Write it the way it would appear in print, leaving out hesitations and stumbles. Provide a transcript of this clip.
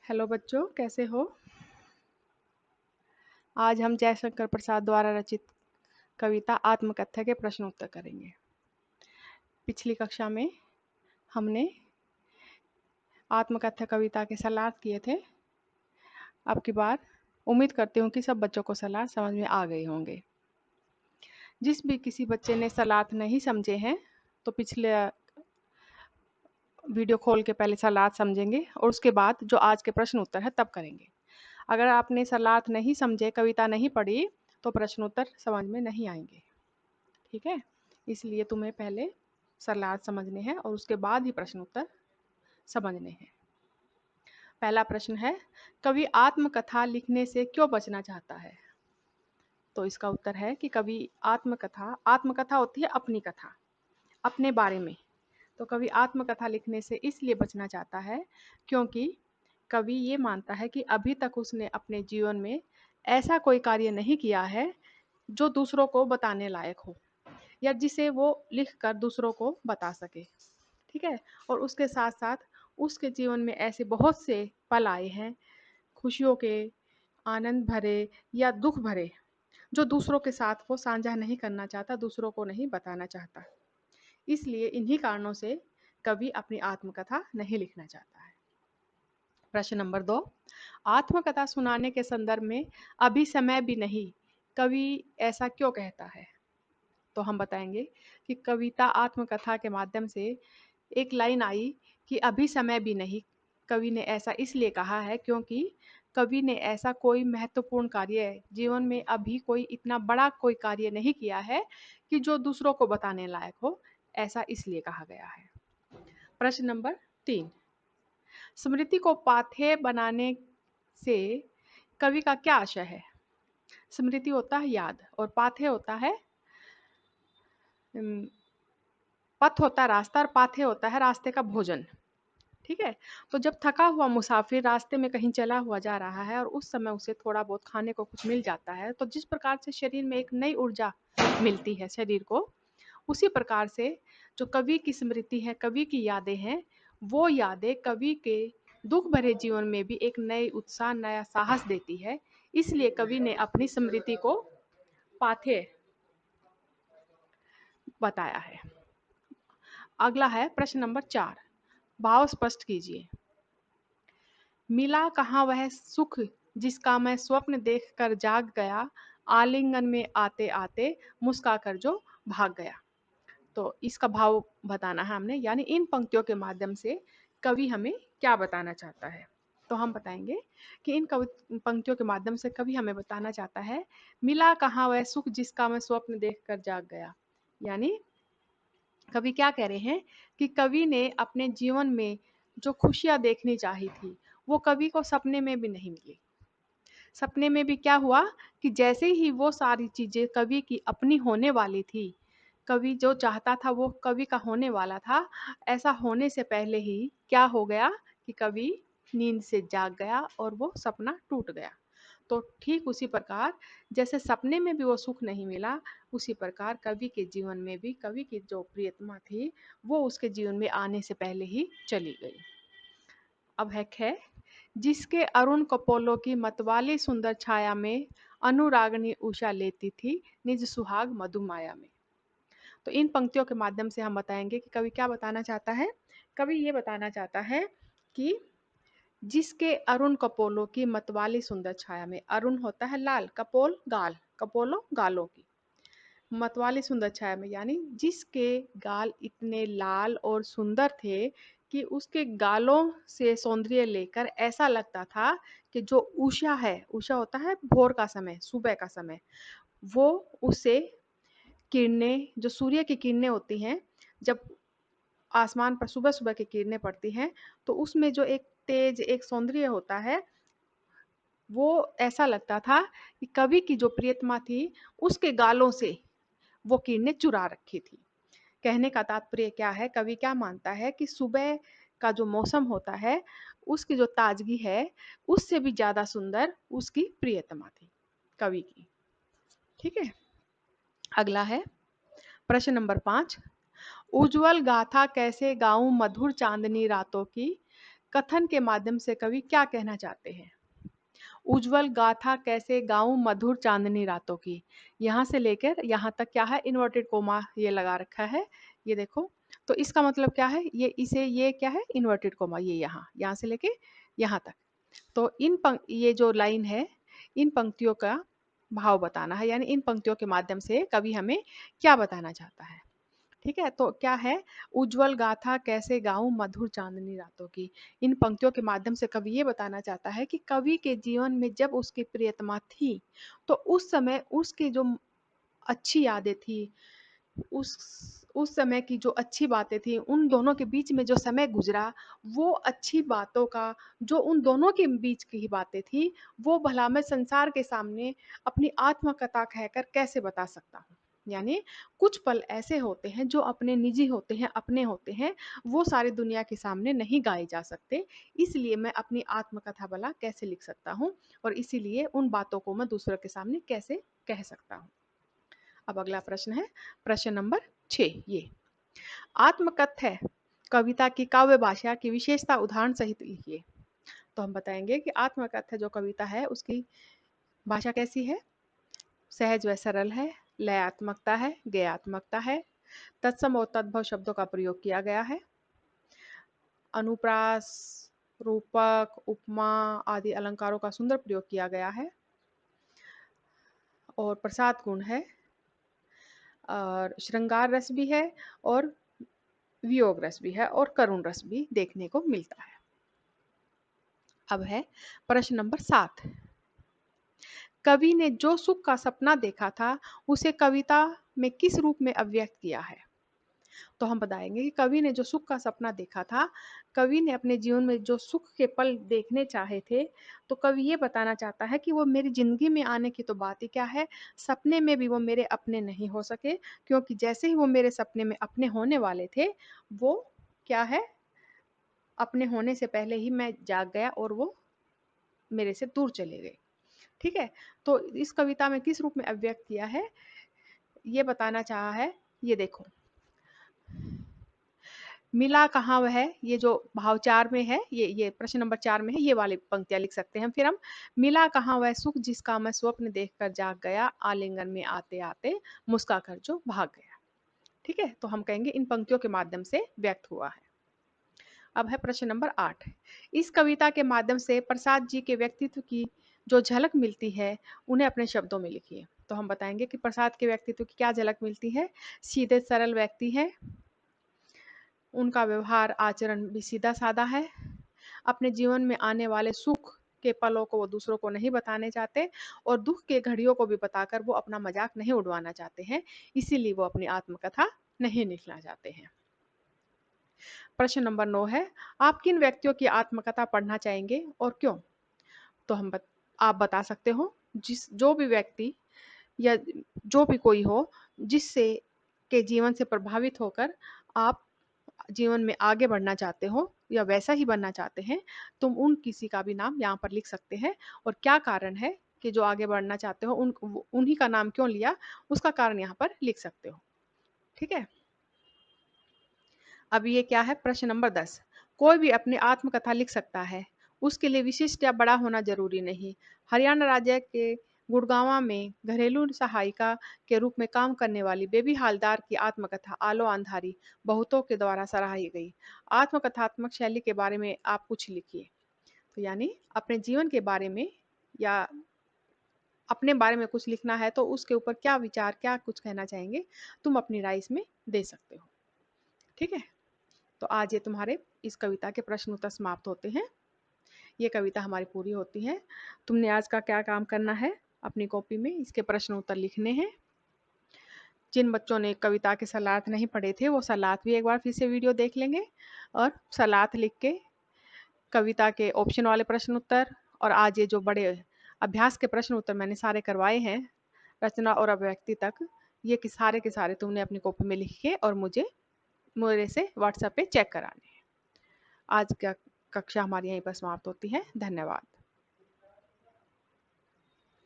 Hello बच्चों, कैसे हो? आज हम जयशंकर प्रसाद द्वारा रचित कविता आत्मकथा के प्रश्न उत्तर करेंगे। पिछली कक्षा में हमने आत्मकथा कविता के सलाह किए थे। अब की बार उम्मीद करती हूँ कि सब बच्चों को सलाह समझ में आ गए होंगे। जिस भी किसी बच्चे ने सलाह नहीं समझे हैं तो पिछले वीडियो खोल के पहले सलाह समझेंगे और उसके बाद जो आज के प्रश्न उत्तर है तब करेंगे। अगर आपने सलाह नहीं समझे, कविता नहीं पढ़ी, तो प्रश्न उत्तर समझ में नहीं आएंगे। ठीक है, इसलिए तुम्हें पहले सलाह समझने हैं और उसके बाद ही प्रश्न उत्तर समझने हैं। पहला प्रश्न है, कवि आत्मकथा लिखने से क्यों बचना चाहता है? तो इसका उत्तर है कि कवि आत्मकथा होती है अपनी कथा, अपने बारे में। तो कवि आत्मकथा लिखने से इसलिए बचना चाहता है क्योंकि कवि ये मानता है कि अभी तक उसने अपने जीवन में ऐसा कोई कार्य नहीं किया है जो दूसरों को बताने लायक हो या जिसे वो लिखकर दूसरों को बता सके। ठीक है, और उसके साथ साथ उसके जीवन में ऐसे बहुत से पल आए हैं, खुशियों के, आनंद भरे या दुख भरे, जो दूसरों के साथ वो साझा नहीं करना चाहता, दूसरों को नहीं बताना चाहता। इसलिए इन्हीं कारणों से कवि अपनी आत्मकथा नहीं लिखना चाहता है। प्रश्न नंबर 2, आत्मकथा सुनाने के संदर्भ में अभी समय भी नहीं, कवि ऐसा क्यों कहता है? तो हम बताएंगे कि कविता आत्मकथा के माध्यम से एक लाइन आई कि अभी समय भी नहीं। कवि ने ऐसा इसलिए कहा है क्योंकि कवि ने ऐसा कोई महत्वपूर्ण कार्य जीवन में अभी कोई इतना बड़ा कोई कार्य नहीं किया है कि जो दूसरों को बताने लायक हो, ऐसा इसलिए कहा गया है। प्रश्न नंबर 3, स्मृति को पाथेय बनाने से कवि का क्या आशय है? स्मृति होता है याद और पाथेय होता है पथ होता है रास्ता और पाथेय होता है रास्ते का भोजन। ठीक है, तो जब थका हुआ मुसाफिर रास्ते में कहीं चला हुआ जा रहा है और उस समय उसे थोड़ा बहुत खाने को कुछ मिल जाता है, तो जिस प्रकार से शरीर में एक नई ऊर्जा मिलती है शरीर को, उसी प्रकार से जो कवि की स्मृति है, कवि की यादें हैं, वो यादें कवि के दुख भरे जीवन में भी एक नई उत्साह, नया साहस देती है। इसलिए कवि ने अपनी स्मृति को पाथेय बताया है। अगला है प्रश्न नंबर 4, भाव स्पष्ट कीजिए। मिला कहाँ वह सुख जिसका मैं स्वप्न देखकर जाग गया, आलिंगन में आते आते मुस्काकर जो भाग गया। तो इसका भाव बताना है हमने, यानी इन पंक्तियों के माध्यम से कवि हमें क्या बताना चाहता है। तो हम बताएंगे कि इन पंक्तियों के माध्यम से कवि हमें बताना चाहता है, मिला कहाँ वह सुख जिसका मैं स्वप्न देखकर जाग गया। यानी कवि क्या कह रहे हैं कि कवि ने अपने जीवन में जो खुशियां देखनी चाहिए थी, वो कवि को सपने में भी नहीं मिली। सपने में भी क्या हुआ कि जैसे ही वो सारी चीजें कवि की अपनी होने वाली थी, कवि जो चाहता था वो कवि का होने वाला था, ऐसा होने से पहले ही क्या हो गया कि कवि नींद से जाग गया और वो सपना टूट गया। तो ठीक उसी प्रकार जैसे सपने में भी वो सुख नहीं मिला, उसी प्रकार कवि के जीवन में भी कवि की जो प्रियतमा थी वो उसके जीवन में आने से पहले ही चली गई। अब है जिसके अरुण कपोलों की मतवाली सुंदर छाया में अनुरागनी उषा लेती थी निज सुहाग मधुमाया में। तो इन पंक्तियों के माध्यम से हम बताएंगे कि कवि क्या बताना चाहता है। कवि ये बताना चाहता है कि जिसके अरुण कपोलों की मतवाली सुंदर छाया में, अरुण होता है लाल, कपोल गाल, कपोलो गालों की, मतवाली सुंदर छाया में यानी जिसके गाल इतने लाल और सुंदर थे कि उसके गालों से सौंदर्य लेकर ऐसा लगता था कि जो उषा है, उषा होता है भोर का समय, सुबह का समय, वो उसे किरणें, जो सूर्य की किरणें होती हैं, जब आसमान पर सुबह सुबह की किरणें पड़ती हैं तो उसमें जो एक तेज, एक सौंदर्य होता है, वो ऐसा लगता था कि कवि की जो प्रियतमा थी उसके गालों से वो किरणें चुरा रखी थी। कहने का तात्पर्य क्या है, कवि क्या मानता है कि सुबह का जो मौसम होता है उसकी जो ताजगी है उससे भी ज्यादा सुंदर उसकी प्रियतमा थी कवि की। ठीक है, अगला है प्रश्न नंबर 5, उज्जवल गाथा कैसे गाऊं मधुर चांदनी रातों की, कथन के माध्यम से कवि क्या कहना चाहते हैं? उज्ज्वल गाथा कैसे गाऊं मधुर चांदनी रातों की, यहाँ से लेकर यहाँ तक क्या है, इन्वर्टेड कोमा ये लगा रखा है, ये देखो। तो इसका मतलब क्या है, ये क्या है, इन्वर्टेड कोमा, ये यहाँ से लेके यहाँ तक। तो ये जो लाइन है, इन पंक्तियों का भाव बताना है, यानी इन पंक्तियों के माध्यम से कवि हमें क्या बताना चाहता है। ठीक है, तो क्या है, उज्ज्वल गाथा कैसे गाऊं मधुर चांदनी रातों की। इन पंक्तियों के माध्यम से कवि ये बताना चाहता है कि कवि के जीवन में जब उसकी प्रियतमा थी, तो उस समय उसकी जो अच्छी यादें थी, उस समय की जो अच्छी बातें थी, उन दोनों के बीच में जो समय गुजरा, वो अच्छी बातों का, जो उन दोनों के बीच की ही बातें थी, वो भला मैं संसार के सामने अपनी आत्मकथा कहकर कैसे बता सकता हूँ। यानी कुछ पल ऐसे होते हैं जो अपने निजी होते हैं, अपने होते हैं, वो सारी दुनिया के सामने नहीं गाए जा सकते, इसलिए मैं अपनी आत्मकथा भला कैसे लिख सकता हूँ, और इसीलिए उन बातों को मैं दूसरों के सामने कैसे कह सकता हूँ। अब अगला प्रश्न है, प्रश्न नंबर 6, ये आत्मकथ्य कविता की काव्य भाषा की विशेषता उदाहरण सहित लिखिए। तो हम बताएंगे कि आत्मकथ्य जो कविता है उसकी भाषा कैसी है, सहज व सरल है, लयात्मकता है, गेयात्मकता है, तत्सम और तद्भव शब्दों का प्रयोग किया गया है, अनुप्रास, रूपक, उपमा आदि अलंकारों का सुंदर प्रयोग किया गया है, और प्रसाद गुण है, और श्रृंगार रस भी है, और वियोग रस भी है, और करुण रस भी देखने को मिलता है। अब है प्रश्न नंबर 7, कवि ने जो सुख का सपना देखा था उसे कविता में किस रूप में अभिव्यक्त किया है। तो हम बताएंगे कि कवि ने जो सुख का सपना देखा था, कवि ने अपने जीवन में जो सुख के पल देखने चाहे थे, तो कवि ये बताना चाहता है कि वो मेरी जिंदगी में आने की तो बात ही क्या है, सपने में भी वो मेरे अपने नहीं हो सके, क्योंकि जैसे ही वो मेरे सपने में अपने होने वाले थे, वो क्या है, अपने होने से पहले ही मैं जाग गया और वो मेरे से दूर चले गए। ठीक है, तो इस कविता में किस रूप में अभिव्यक्त किया है, ये बताना चाहा है, ये देखो। मिला कहाँ वह, ये जो भाव 4 में है, ये प्रश्न नंबर 4 में है, ये वाली पंक्तियां लिख सकते हैं फिर हम। मिला कहाँ वह सुख जिसका मैं स्वप्न देखकर जाग गया, आलिंगन में आते आते मुस्का कर जो भाग गया। ठीक है, तो हम कहेंगे इन पंक्तियों के माध्यम से व्यक्त हुआ है। अब है प्रश्न नंबर 8, इस कविता के माध्यम से प्रसाद जी के व्यक्तित्व की जो झलक मिलती है उन्हें अपने शब्दों में लिखिए। तो हम बताएंगे कि प्रसाद के व्यक्तित्व की क्या झलक मिलती है, सीधे सरल व्यक्ति है, उनका व्यवहार आचरण भी सीधा साधा है, अपने जीवन में आने वाले सुख के पलों को वो दूसरों को नहीं बताने चाहते, और दुख के घड़ियों को भी बताकर वो अपना मजाक नहीं उड़वाना चाहते हैं, इसीलिए वो अपनी आत्मकथा नहीं लिखना चाहते हैं। प्रश्न नंबर 9 है, आप किन व्यक्तियों की आत्मकथा पढ़ना चाहेंगे और क्यों। तो आप बता सकते हो, जो भी व्यक्ति या जो भी कोई हो जिससे के जीवन से प्रभावित होकर आप जीवन में आगे बढ़ना चाहते हो या वैसा ही बनना चाहते हैं, तुम उन किसी का भी नाम यहाँ पर लिख सकते हैं, और क्या कारण है कि जो आगे बढ़ना चाहते हो उन्हीं का नाम क्यों लिया, उसका कारण यहाँ पर लिख सकते हो। ठीक है, अब ये क्या है, प्रश्न नंबर 10, कोई भी अपनी आत्मकथा लिख सकता है, उसके लिए विशिष्ट या बड़ा होना जरूरी नहीं। हरियाणा राज्य के गुड़गांव में घरेलू सहायिका के रूप में काम करने वाली बेबी हालदार की आत्मकथा आलो अंधारी बहुतों के द्वारा सराही गई। आत्मकथात्मक शैली के बारे में आप कुछ लिखिए। तो यानी अपने जीवन के बारे में या अपने बारे में कुछ लिखना है, तो उसके ऊपर क्या विचार, क्या कुछ कहना चाहेंगे, तुम अपनी राय इसमें दे सकते हो। ठीक है, तो आज ये तुम्हारे इस कविता के प्रश्न उत्तर समाप्त होते हैं, ये कविता हमारी पूरी होती है। तुमने आज का क्या काम करना है, अपनी कॉपी में इसके प्रश्न उत्तर लिखने हैं। जिन बच्चों ने कविता के सलार्थ नहीं पढ़े थे वो सलार्थ भी एक बार फिर से वीडियो देख लेंगे, और सलार्थ लिख के कविता के ऑप्शन वाले प्रश्न उत्तर और आज ये जो बड़े अभ्यास के प्रश्न उत्तर मैंने सारे करवाए हैं, रचना और अभिव्यक्ति तक, ये के सारे तुमने अपनी कॉपी में लिख के और मेरे से व्हाट्सएप पे चेक कराने हैं। आज का कक्षा हमारी यहीं पर समाप्त होती है। धन्यवाद।